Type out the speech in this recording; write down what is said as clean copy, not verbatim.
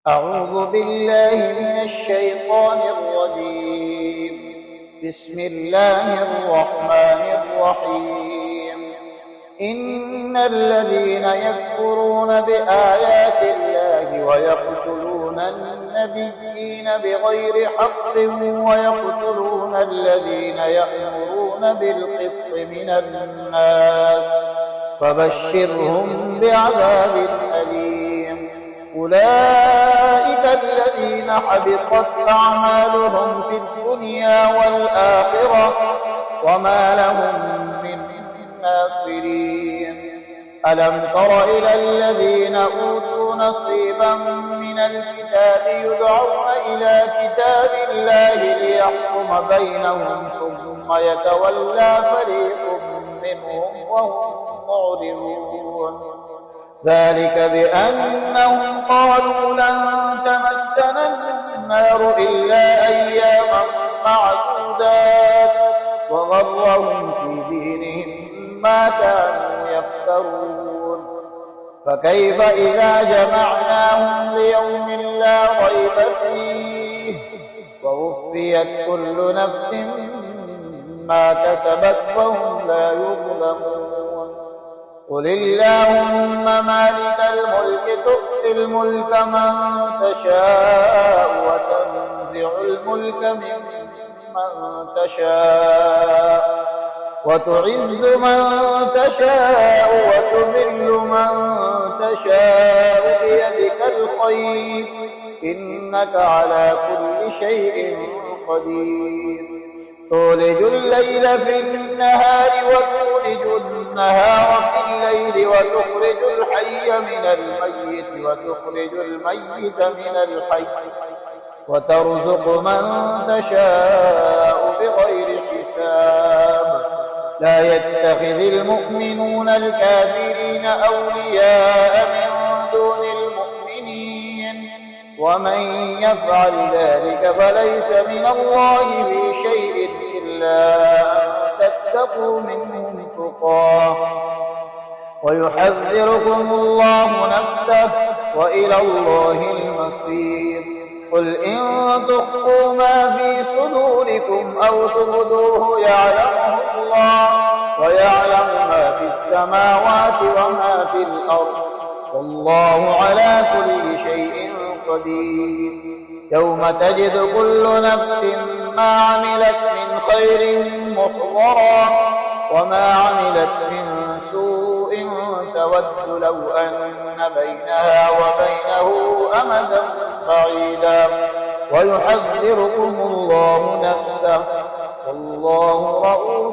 أعوذ بالله من الشيطان الرجيم. بسم الله الرحمن الرحيم. إن الذين يكفرون بآيات الله ويقتلون النبيين بغير حق ويقتلون الذين يأمرون بالقسط من الناس فبشرهم بعذاب أليم. أولئك الذين حبطت أعمالهم في الدنيا والآخرة وما لهم من ناصرين. ألم تر إلى الذين أوتوا نصيبا من الكتاب يدعون إلى كتاب الله ليحكم بينهم ثم يتولى فريق منهم وهم معرضون. ذلك بأنهم قالوا لن تمسنا النار إلا أياما معدودات وغرهم في دينهم ما كانوا يفترون. فكيف إذا جمعناهم ليوم لا ريب فيه ووفيت كل نفس ما كسبت وهم لا يظلمون. قل اللهم مالك الملك تؤتي الملك من تشاء وتنزع الملك ممن تشاء وتعز من تشاء وتذل من تشاء بيدك الخير إنك على كل شيء قدير. تولج الليل في النهار وتولج النهار في الليل وتخرج الحي من الميت وتخرج الميت من الحي وترزق من تشاء بغير حساب. لا يتخذ المؤمنون الكافرين أولياء من دون المؤمنين ومن يفعل ذلك فليس من الله في شيء إلا أن تتقوا منهم تقاه ويحذركم الله نفسه وإلى الله المصير. قل إن تخفوا ما في صدوركم أو تبدوه يعلمه الله ويعلم ما في السماوات وما في الأرض والله على كل شيء قدير. يوم تجد كل نفس ما عملت من خير محضرا وما عملت من سوء تود لو أن بينها وبينه أمدا بعيدا ويحذركم الله نفسه والله رؤوف